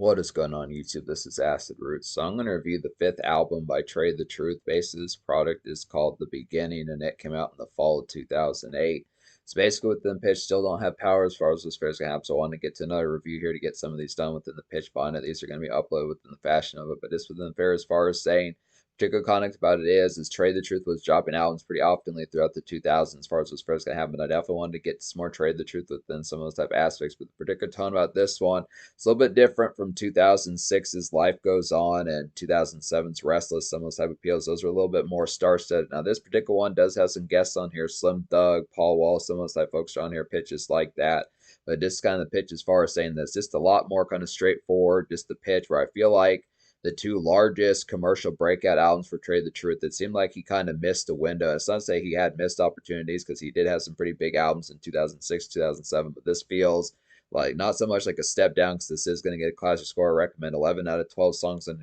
What is going on YouTube? This is Acid Roots. So I'm going to review the fifth album by Trae the Truth. Basically, this product is called The Beginning, and it came out in the fall of 2008. So basically, within the pitch, still don't have power as far as this fair is going to have. So I want to get to another review here to get some of these done within the pitch behind it. These are going to be uploaded within the fashion of it, but this within the fair as far as saying particular context about it is Trae the Truth was dropping albums pretty oftenly throughout the 2000s as far as this first gonna happen. I definitely wanted to get some more Trae the Truth within some of those type of aspects, but the particular tone about this one, it's a little bit different from 2006's Life Goes On and 2007's Restless. Some of those type of appeals, those are a little bit more star-studded. Now, this particular one does have some guests on here, Slim Thug, Paul Wall, some of those type of folks are on here, pitches like that. But this is kind of the pitch as far as saying this, just a lot more kind of straightforward, just the pitch where I feel like the two largest commercial breakout albums for Trae the Truth. It seemed like he kind of missed a window. It's not to say he had missed opportunities because he did have some pretty big albums in 2006, 2007, but this feels like not so much like a step down because this is going to get a classic score. I recommend 11 out of 12 songs on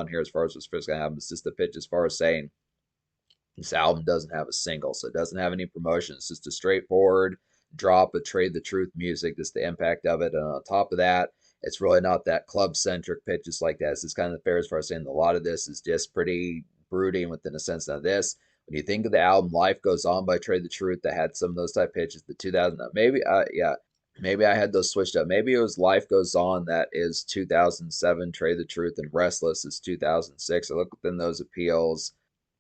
here as far as what's first going to happen. It's just the pitch as far as saying this album doesn't have a single, so it doesn't have any promotion. It's just a straightforward drop of Trae the Truth music, just the impact of it. And on top of that, it's really not that club centric pitches like that. It's just kind of fair as far as saying a lot of this is just pretty brooding within a sense. Now, this, when you think of the album Life Goes On by Trae the Truth, that had some of those type pitches, the 2000, maybe, yeah, maybe I had those switched up. Maybe it was Life Goes On that is 2007, Trae the Truth, and Restless is 2006. I look within those appeals.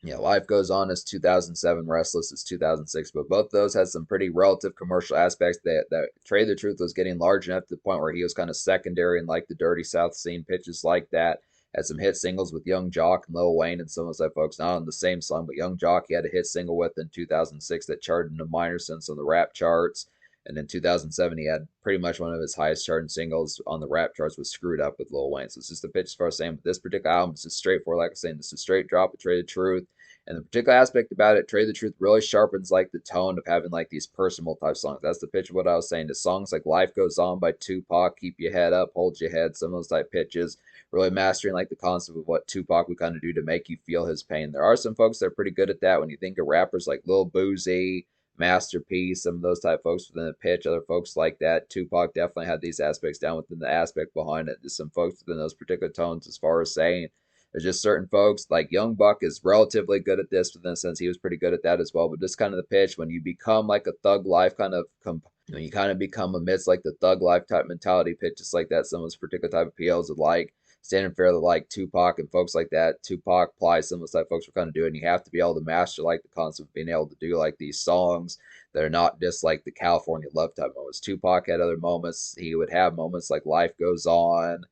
Yeah, Life Goes On is 2007, Restless is 2006, but both those had some pretty relative commercial aspects that Trae the Truth was getting large enough to the point where he was kind of secondary in like the Dirty South scene, pitches like that. Had some hit singles with Young Jock and Lil Wayne and some of those folks, not on the same song, but Young Jock he had a hit single with in 2006 that charted in a minor sense on the rap charts. And in 2007, he had pretty much one of his highest charting singles on the rap charts was Screwed Up with Lil Wayne. So it's just a pitch as far as saying, but this particular album is just straightforward. Like I was saying, this is a straight drop of Trae the Truth. And the particular aspect about it, Trae the Truth really sharpens like the tone of having like these personal type songs. That's the pitch of what I was saying. The songs like Life Goes On by Tupac, Keep Your Head Up, Hold Your Head, some of those type pitches, really mastering like the concept of what Tupac would kind of do to make you feel his pain. There are some folks that are pretty good at that when you think of rappers like Lil Boozy, Masterpiece, some of those type folks within the pitch, other folks like that. Tupac definitely had these aspects down within the aspect behind it. There's some folks within those particular tones as far as saying there's just certain folks like Young Buck is relatively good at this, but in a sense he was pretty good at that as well. But just kind of the pitch when you become like a thug life kind of when you kind of become amidst like the thug life type mentality pitch, just like that. Some of those particular type of appeals of like standing fairly like Tupac and folks like that. Tupac, Ply, some of those type folks were kind of doing. You have to be able to master like the concept of being able to do like these songs that are not just like the California love type moments. Tupac had other moments. He would have moments like Life Goes On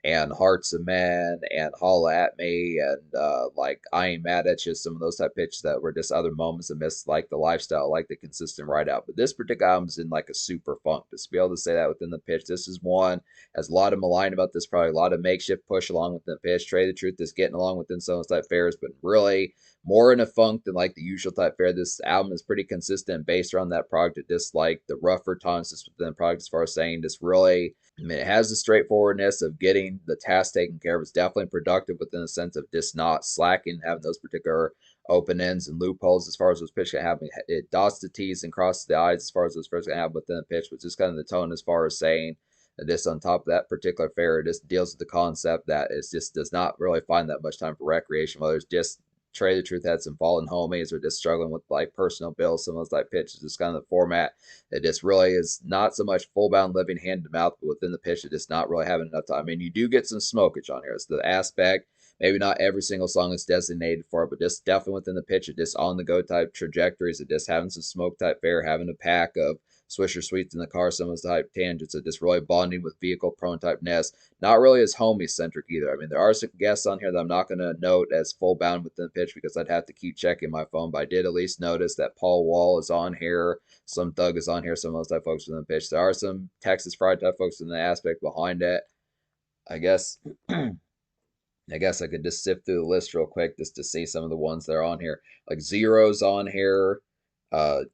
and Hearts of Men and Holla at Me and like I Ain't Mad at You, some of those type pitches that were just other moments amidst like the lifestyle, like the consistent ride out. But this particular album is in like a super funk. Just to be able to say that within the pitch, this is one has a lot of malign about this, probably a lot of makeshift push along with the pitch. Trae the Truth is getting along within some of those type fares, but really more in a funk than like the usual type fare. This album is pretty consistent based around that product. Just like the rougher tones just within the product as far as saying just really I mean, it has the straightforwardness of getting the task taken care of. It's definitely productive within the sense of just not slacking, having those particular open ends and loopholes as far as those pitch can have. It dots the T's and crosses the I's as far as those first can have within the pitch, which is kind of the tone as far as saying that this on top of that particular fare, it just deals with the concept that it just does not really find that much time for recreation, whether it's just Trae the Truth had some fallen homies or just struggling with like personal bills, some of those like pitches, just kind of the format. It just really is not so much full bound living hand to mouth, but within the pitch, it just not really having enough time. I mean, you do get some smokage on here. It's the aspect. Maybe not every single song is designated for it, but just definitely within the pitch, it just on the go type trajectories, it just having some smoke type fare, having a pack of Swisher Sweets in the car, some of those type tangents, of just really bonding with vehicle prone type ness. Not really as homie centric either. I mean, there are some guests on here that I'm not going to note as full bound within the pitch because I'd have to keep checking my phone, but I did at least notice that Paul Wall is on here. Some Thug is on here, some of those type folks within the pitch. There are some Texas Fried type folks in the aspect behind it. I guess I guess I could just sift through the list real quick just to see some of the ones that are on here. Like Zero's on here.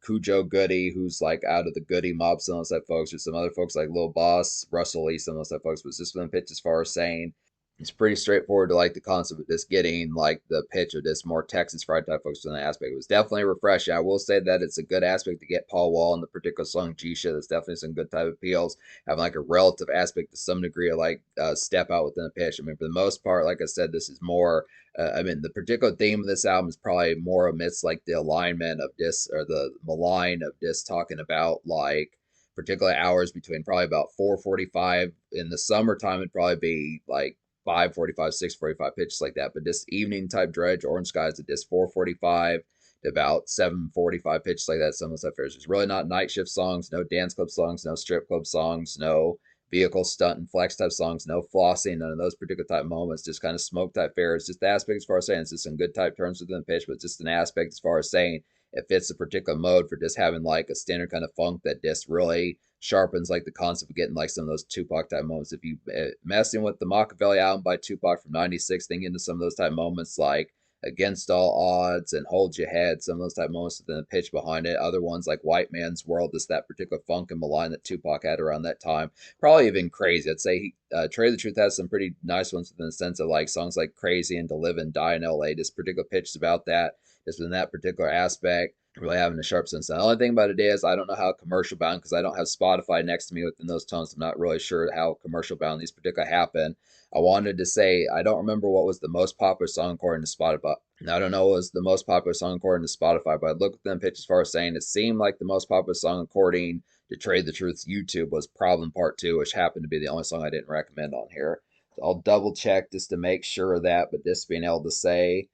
Cujo Goody, who's like out of the Goody mob, some of those type folks, or some other folks like Lil Boss, Russell Lee, some of those type folks, was just within pitch as far as saying it's pretty straightforward to like the concept of just getting like the pitch of this more Texas fried type focus on that aspect. It was definitely refreshing. I will say that it's a good aspect to get Paul Wall in the particular song G shit. That's definitely some good type of appeals. Having like a relative aspect to some degree of like step out within the pitch. I mean, for the most part, like I said, this is more. I mean, the particular theme of this album is probably more amidst like the alignment of this or the malign of this talking about like particular hours between probably about 4:45 in the summertime. It'd probably be like 5:45, 6:45 pitches like that. But this evening type dredge, Orange Skies at this 4:45 to about 7:45 pitches like that. Some of the stuff there's really not night shift songs, no dance club songs, no strip club songs, no vehicle stunt and flex type songs, no flossing, none of those particular type moments. Just kind of smoke type fares. Just the aspect as far as saying it's just some good type turns within the pitch, but just an aspect as far as saying it fits a particular mode for just having like a standard kind of funk that just really sharpens like the concept of getting like some of those Tupac type moments. If you messing with the Machiavelli album by Tupac from '96, then get into some of those type moments like Against All Odds and Hold Your Head, some of those type moments with the pitch behind it. Other ones like White Man's World, just that particular funk and malign that Tupac had around that time. Probably even Crazy. I'd say Trae the Truth has some pretty nice ones in the sense of like songs like Crazy and To Live and Die in LA. This particular pitch is about that, just in that particular aspect really having a sharp sense. The only thing about it is I don't know how commercial bound because I don't have Spotify next to me within those tones. I'm not really sure how commercial bound these particularly happen. I wanted to say I don't remember what was the most popular song according to Spotify. I don't know what was the most popular song according to Spotify, but I looked at them pitch as far as saying it seemed like the most popular song according to Trade the Truth's YouTube was Problem Part 2, which happened to be the only song I didn't recommend on here. So I'll double check just to make sure of that, but just being able to say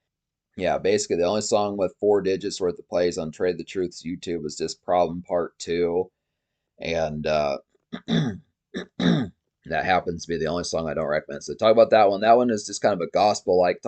yeah, basically the only song with 4 digits worth of plays on Trade the Truth's YouTube was just Problem Part 2. And that happens to be the only song I don't recommend. So talk about that one. That one is just kind of a gospel like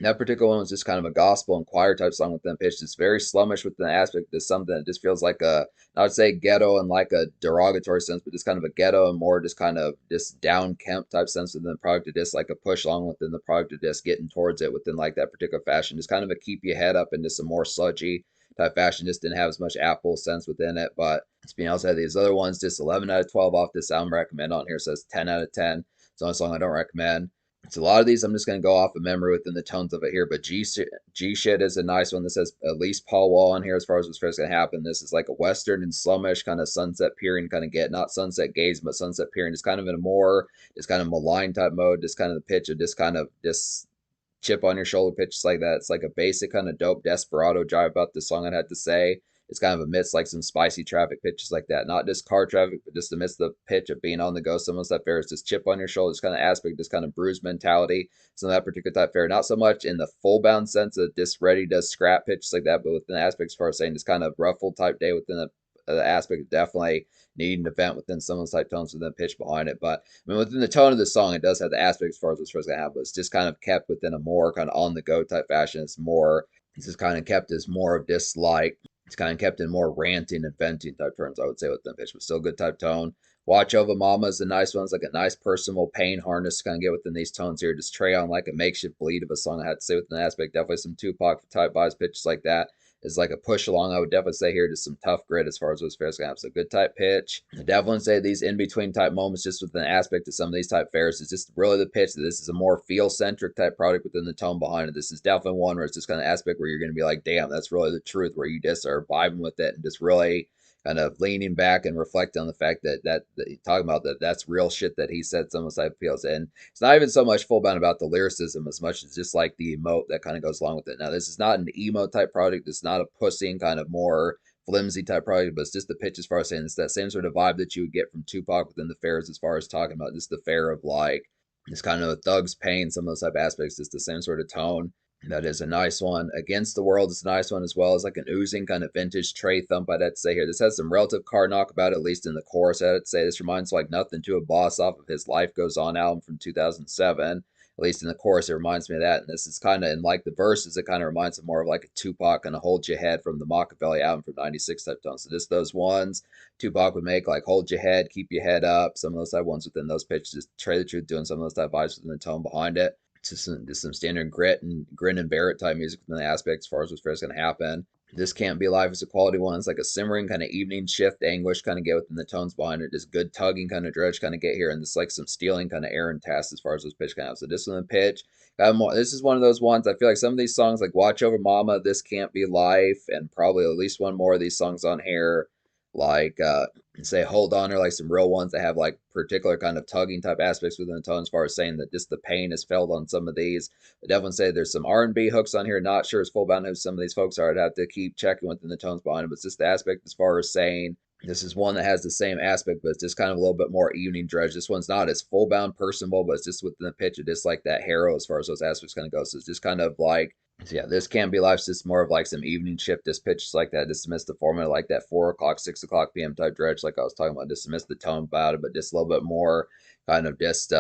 that particular one was just kind of a gospel and choir type song with them pitch. It's very slummish with the aspect of something that just feels like a I would say ghetto in like a derogatory sense, but just kind of a ghetto and more just kind of just down Kemp type sense within the product of just like a push along within the product of just getting towards it within like that particular fashion. Just kind of a keep your head up into some more sludgy type fashion. Just didn't have as much Apple sense within it, but it's being else had these other ones, just 11 out of 12 off this album recommend on here says 10 out of 10. It's the only song I don't recommend. So a lot of these I'm just going to go off of memory within the tones of it here, but G shit is a nice one. This says at least Paul Wall on here as far as what's first going to happen. This is like a western and slumish kind of sunset peering kind of get, not sunset gaze, but sunset peering. Just kind of in a more, just kind of malign type mode, just kind of the pitch of just kind of just chip on your shoulder pitches like that. It's like a basic kind of dope desperado jive about this song. I'd have to say it's kind of amidst like some spicy traffic pitches like that, not just car traffic, but just amidst the pitch of being on the go. Some of that fare is just chip on your shoulder, this kind of aspect, this kind of bruise mentality. Some of that particular type fare, not so much in the full bound sense of just ready to scrap pitches like that, but within the aspects as far as saying this kind of ruffled type day within the aspect of definitely needing to vent within some of those type tones within the pitch behind it. But I mean, within the tone of the song, it does have the aspect as far as what's first gonna have, but it's just kind of kept within a more kind of on the go type fashion. It's just kind of kept as more of this like it's kind of kept in more ranting and venting type terms, I would say, within the pitch, but still good type tone. Watch Over Mama is a nice one. It's like a nice personal pain harness to kind of get within these tones here. Just Trae on like a makeshift bleed of a song, I had to say within the aspect. Definitely some Tupac type vibes, pitches like that is like a push along. I would definitely say here just some tough grit as far as those fares go. So good type pitch. I definitely say these in between type moments, just with an aspect of some of these type fares, is just really the pitch that this is a more feel centric type product within the tone behind it. This is definitely one where it's just kind of aspect where you're going to be like, damn, that's really the truth, where you just are vibing with it and just really kind of leaning back and reflecting on the fact that talking about that's real shit that he said some of the type feels. And it's not even so much full bound about the lyricism as much as just like the emote that kind of goes along with it. Now, this is not an emo type project. It's not a pussing kind of more flimsy type project, but it's just the pitch as far as saying it's that same sort of vibe that you would get from Tupac within the fairs as far as talking about just the fair of like it's kind of a thug's pain, some of those type aspects, just the same sort of tone. That is a nice one. Against the World is a nice one as well. It's like an oozing kind of vintage Trae thump, I'd have to say here. This has some relative car knock about it, at least in the chorus. I'd say this reminds like Nothing to a Boss off of his Life Goes On album from 2007. At least in the chorus, it reminds me of that. And this is kind of, in like the verses, it kind of reminds me more of like a Tupac and a Hold Your Head from the Machiavelli album from 96 type tone. So just those ones Tupac would make, like Hold Your Head, Keep Your Head Up, some of those type ones within those pitches. Just Trae the Truth doing some of those type vibes within the tone behind it. Just some standard grit and grin and bear it type music from the aspect as far as what's first going to happen. This Can't Be Life is a quality one. It's like a simmering kind of evening shift anguish kind of get within the tones behind it. Just good tugging kind of dredge kind of get here, and this like some stealing kind of Aaron tasks as far as those pitch kind of. So this one the pitch. This is one of those ones I feel like some of these songs like Watch Over Mama, This Can't Be Life, and probably at least one more of these songs on here, like say Hold On, or like some real ones that have like particular kind of tugging type aspects within the tone as far as saying that just the pain is felt on some of these. I definitely say there's some R&B hooks on here. Not sure as full bound who some of these folks are. I'd have to keep checking within the tones behind them. But it's just the aspect as far as saying this is one that has the same aspect, but it's just kind of a little bit more evening dredge. This one's not as full bound personable, but it's just within the pitch. It just like that harrow as far as those aspects kind of go. So it's just kind of like so yeah, this Can Be Life's just more of like some evening shift. This pitch is like that. Dismiss the format like that 4 o'clock, 6 o'clock p.m. type dredge, like I was talking about. Dismiss the tone about it, but just a little bit more kind of just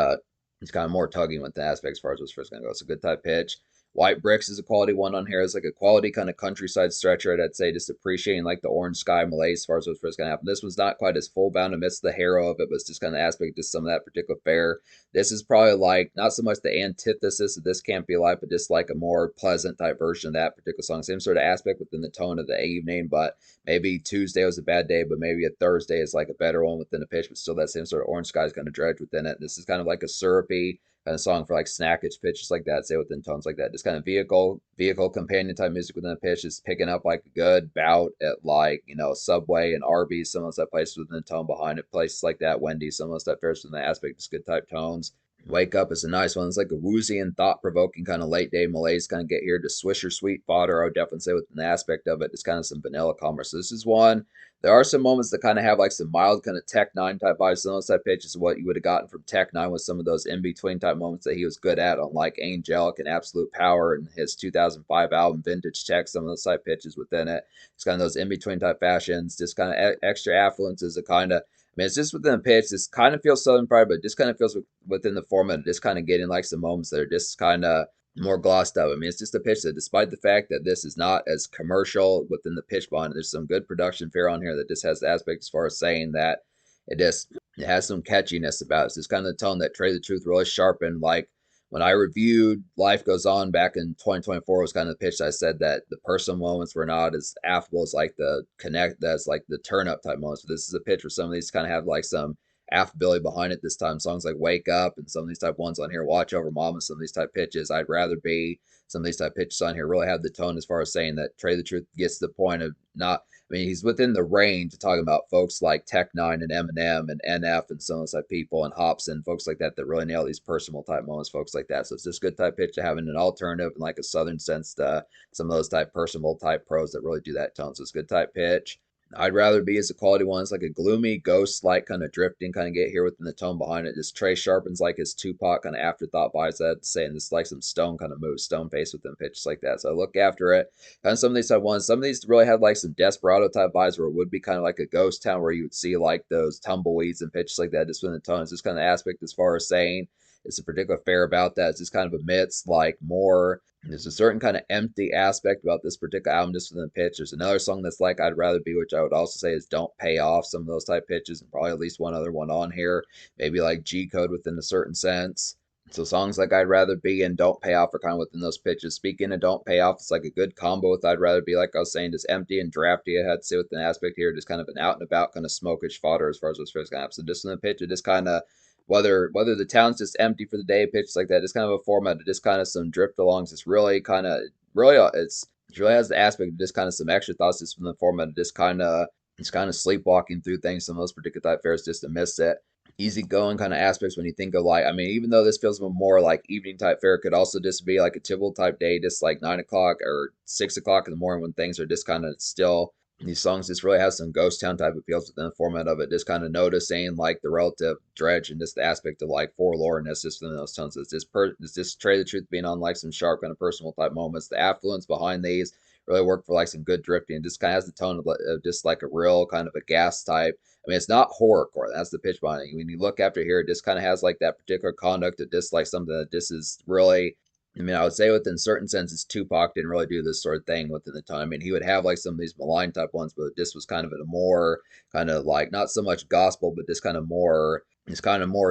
it's kind of more tugging with the aspects as far as what's first gonna go. It's a good type pitch. White Bricks is a quality one on here. It's like a quality kind of countryside stretcher. I'd say just appreciating like the orange sky malaise as far as what's first gonna happen. This one's not quite as full bound amidst the harrow of it, but it's just kind of aspect just some of that particular fare. This is probably like not so much the antithesis of This Can't Be Life, but just like a more pleasant type version of that particular song. Same sort of aspect within the tone of the evening, but maybe Tuesday was a bad day, but maybe a Thursday is like a better one within the pitch, but still that same sort of orange sky is kind of dredge within it. This is kind of like a syrupy kind of song for like snackage pitches like that, say within tones like that. Just kind of vehicle companion type music within the pitch is picking up like a good bout at like, Subway and Arby's, some of those that places within the tone behind it, places like that, Wendy's, some of those that fares within the aspect, just good type tones. Wake Up is a nice one. It's like a woozy and thought provoking kind of late day malaise kind of get here to Swisher Sweet Fodder. I would definitely say within the aspect of it, it's kind of some vanilla commerce. So this is one. There are some moments that kind of have like some mild kind of Tech Nine type vibes. Some of those type pitches, what you would have gotten from Tech Nine with some of those in between type moments that he was good at on like Angelic and Absolute Power and his 2005 album Vintage Tech. Some of those type pitches within it. It's kind of those in between type fashions, just kind of extra affluences, a kind of mean, it's just within the pitch. This kind of feels Southern Pride, but just kind of feels within the format. Just kind of getting like some moments that are just kind of more glossed up. I mean, it's just a pitch that, despite the fact that this is not as commercial within the pitch bond, there's some good production fare on here that just has the aspect as far as saying that it has some catchiness about it. It's just kind of the tone that Trae the Truth really sharpened. Like when I reviewed Life Goes On back in 2024 was kind of the pitch. I said that the personal moments were not as affable as like the connect, that's like the turn up type moments. But this is a pitch where some of these kind of have like some affability behind it this time. Songs like Wake Up and some of these type ones on here, Watch Over Mama, some of these type pitches. I'd rather be some of these type pitches on here really have the tone as far as saying that Trae the Truth gets to the point of not, I mean, he's within the range of talking about folks like Tech Nine and Eminem and NF and some of those type people and Hobson, folks like that really nail these personal type moments, folks like that. So it's just good type pitch to having an alternative and like a southern sense to some of those type personal type pros that really do that tone. So it's good type pitch. I'd rather be as a quality one. It's like a gloomy ghost like kind of drifting kind of get here within the tone behind it. Just Trae sharpens like his Tupac kind of afterthought vibes that saying this like some stone kind of moves, stone face within pitches like that. So I look after it. Kind of some of these type ones. Some of these really had like some desperado type vibes where it would be kind of like a ghost town where you would see like those tumbleweeds and pitches like that just within the tone. It's just kind of aspect as far as saying it's a particular fair about that. It's just kind of amidst like more there's a certain kind of empty aspect about this particular album just within the pitch. There's another song that's like I'd Rather Be, which I would also say is Don't Pay Off, some of those type pitches, and probably at least one other one on here. Maybe like G Code within a certain sense. So songs like I'd Rather Be and Don't Pay Off are kind of within those pitches. Speaking of Don't Pay Off, it's like a good combo with I'd Rather Be, like I was saying, just empty and drafty. I had to say with an aspect here, just kind of an out and about kind of smokish fodder as far as what's first going to happen. So just in the pitch, it just kind of whether the town's just empty for the day, pitches like that. It's kind of a format of just kind of some drift alongs. It's really kind of really it really has the aspect of just kind of some extra thoughts just from the format of just kind of it's kind of sleepwalking through things. Some of those particular type fares just to miss it. Easygoing kind of aspects when you think of like, I mean, even though this feels more like evening type fare, it could also just be like a typical type day, just like 9 o'clock or 6 o'clock in the morning when things are just kind of still. These songs just really have some ghost town type appeals within the format of it. Just kind of noticing like the relative dredge and just the aspect of like forlornness just within those tones. It's just Trae the Truth being on like some sharp kind of personal type moments. The affluence behind these really work for like some good drifting and just kind of has the tone of just like a real kind of a gas type. I mean, it's not horrorcore. That's the pitch behind it. When you look after here, it just kind of has like that particular conduct of just like something that just is really I mean, I would say within certain senses, Tupac didn't really do this sort of thing within the time. I mean, he would have like some of these malign type ones, but this was kind of in a more kind of like not so much gospel, but just kind of more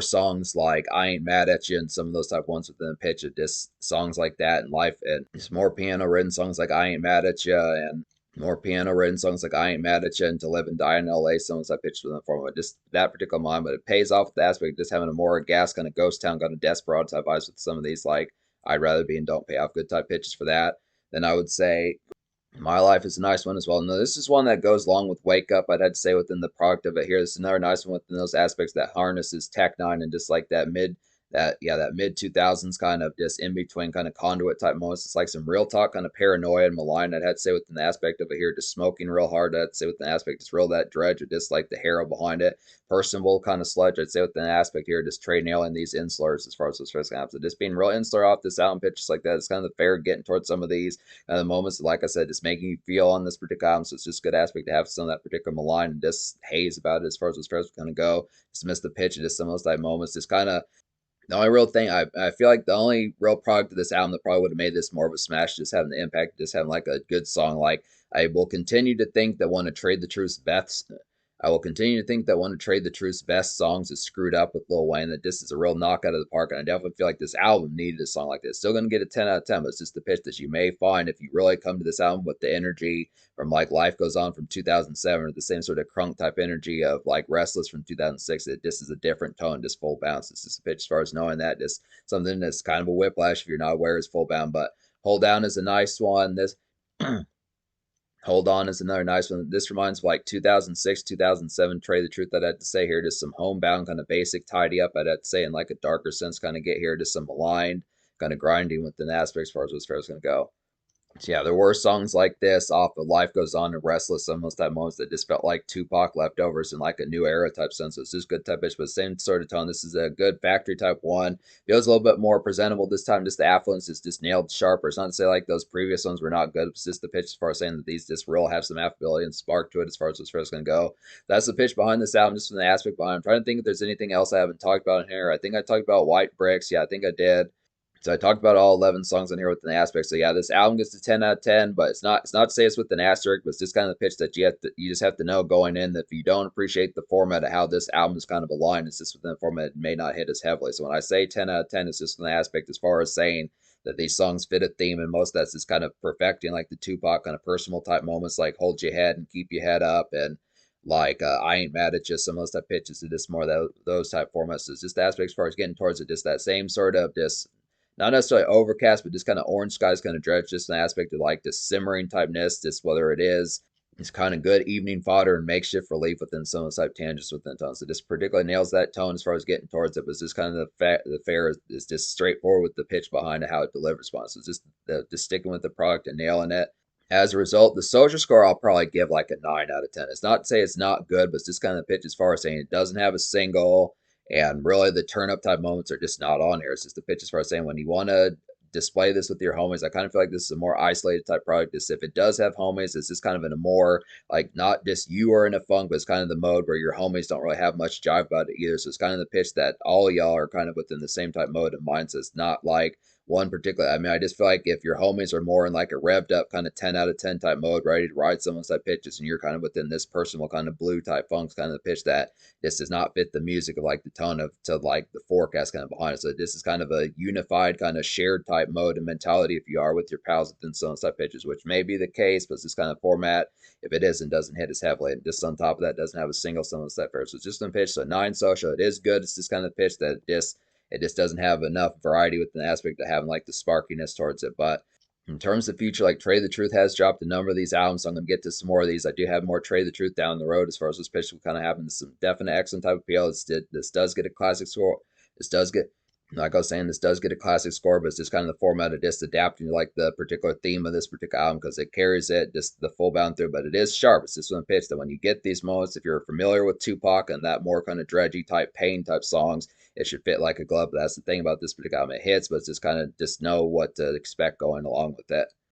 songs like I Ain't Mad at You and some of those type ones within the pitch of just songs like that and life and just more piano written songs like I Ain't Mad at You and more piano written songs like I Ain't Mad at You and To Live and Die in LA songs I pitched in the form of just that particular line, but it pays off with the aspect of just having a more gas kind of ghost town kind of desperado type vibes with some of these like I'd rather be and don't pay off good type pitches for that. Then I would say my Life is a nice one as well. No, this is one that goes along with Wake Up. I'd have to say within the product of it here. This is another nice one within those aspects that harnesses Tech Nine and just like that mid 2000s kind of just in between kind of conduit type moments. It's like some real talk kind of paranoia and malign. I'd have to say within the aspect of it here, just smoking real hard. I'd say within the aspect just real that dredge or just like the hero behind it. Personable kind of sludge. I'd say within the aspect here, just Trae nailing these inslurs as far as those first happens. So just being real insular off this album pitch just like that. It's kind of the fair getting towards some of these the moments, like I said, just making you feel on this particular album. So it's just a good aspect to have some of that particular malign and just haze about it as far as those first going to go. Just miss the pitch and just some of those type moments. Just kind of the only real thing I feel like the only real product of this album that probably would have made this more of a smash, just having the impact, just having like a good song. Like I will continue to think that one of Trade the Truth's best. I will continue to think that one of Trade the Truth's best songs is Screwed Up with Lil Wayne. That this is a real knockout of the park, and I definitely feel like this album needed a song like this. Still gonna get a 10 out of 10, but it's just the pitch that you may find if you really come to this album with the energy from like Life Goes On from 2007, or the same sort of crunk type energy of like Restless from 2006. That this is a different tone, just full bounce. It's just a pitch as far as knowing that, just something that's kind of a whiplash if you're not aware is full bound. But Hold Down is a nice one. This Hold On is another nice one. This reminds me of like 2006, 2007 Trade the Truth. I'd have to say here, just some homebound kind of basic tidy up. I'd have to say in like a darker sense, kind of get here, just some maligned, kind of grinding within aspects as far as what's fair is going to go. So yeah, there were songs like this off of Life Goes On and Restless, almost at moments that just felt like Tupac leftovers in like a new era type sense. So it's just good type ish, but same sort of tone. This is a good factory type one. Feels a little bit more presentable this time. Just the affluence is just nailed sharper. It's not to say like those previous ones were not good. It's just the pitch as far as saying that these just real have some affability and spark to it as far as what's going to go. That's the pitch behind this album, just from the aspect behind. I'm trying to think if there's anything else I haven't talked about in here. I think I talked about White Bricks. Yeah, I think I did. So I talked about all 11 songs on here with an asterisk. So yeah, this album gets a 10 out of 10, but it's not to say it's with an asterisk, but it's just kind of the pitch that you just have to know going in that if you don't appreciate the format of how this album is kind of aligned, it's just within the format it may not hit as heavily. So when I say 10 out of 10, it's just an aspect as far as saying that these songs fit a theme, and most of that's just kind of perfecting like the Tupac kind of personal type moments like Hold Your Head and Keep Your Head Up and like I Ain't Mad at You. Some of those type pitches to just more of those type formats. So it's just aspects as far as getting towards it, just that same sort of just not necessarily overcast, but just kind of orange skies, kind of dredge, just an aspect of like this simmering typeness, just whether it is it's kind of good evening fodder and makeshift relief within some of those type tangents within tones. So this particularly nails that tone as far as getting towards it, but it's just kind of the fair is just straightforward with the pitch behind how it delivers on. So it's just sticking with the product and nailing it. As a result, the social score I'll probably give like a 9 out of 10. It's not to say it's not good, but it's just kind of the pitch as far as saying it doesn't have a single, and really the turn up type moments are just not on here. It's just the pitch as far as saying when you want to display this with your homies, I kind of feel like this is a more isolated type product. Just if it does have homies, it's just kind of in a more like not just you are in a funk, but it's kind of the mode where your homies don't really have much jive about it either. So it's kind of the pitch that all of y'all are kind of within the same type mode and mindset. It's not like one particular. I mean, I just feel like if your homies are more in like a revved up kind of 10 out of 10 type mode, ready to ride someone's type pitches, and you're kind of within this personal kind of blue type funks kind of the pitch that this does not fit the music of like the tone of to like the forecast kind of behind it. So this is kind of a unified kind of shared type mode and mentality if you are with your pals within some type pitches, which may be the case, but it's this kind of format. If it isn't, doesn't hit as heavily. And just on top of that, doesn't have a single someone step fair. So it's just a pitch. So 9 social. It is good. It's just kind of pitch that it just doesn't have enough variety with the aspect of having like the sparkiness towards it. But in terms of future, like Trey the Truth has dropped a number of these albums, so I'm gonna get to some more of these. I do have more Trey the Truth down the road as far as this pitch will kind of happen. Some definite excellent type of appeal. This does get a classic score. This does get like I was saying, this does get a classic score, but it's just kind of the format of just adapting to like the particular theme of this particular album because it carries it just the full bound through. But it is sharp. It's just one pitch that when you get these moments, if you're familiar with Tupac and that more kind of dredgy type pain type songs, it should fit like a glove. But that's the thing about this particular album. It hits, but it's just kind of just know what to expect going along with it.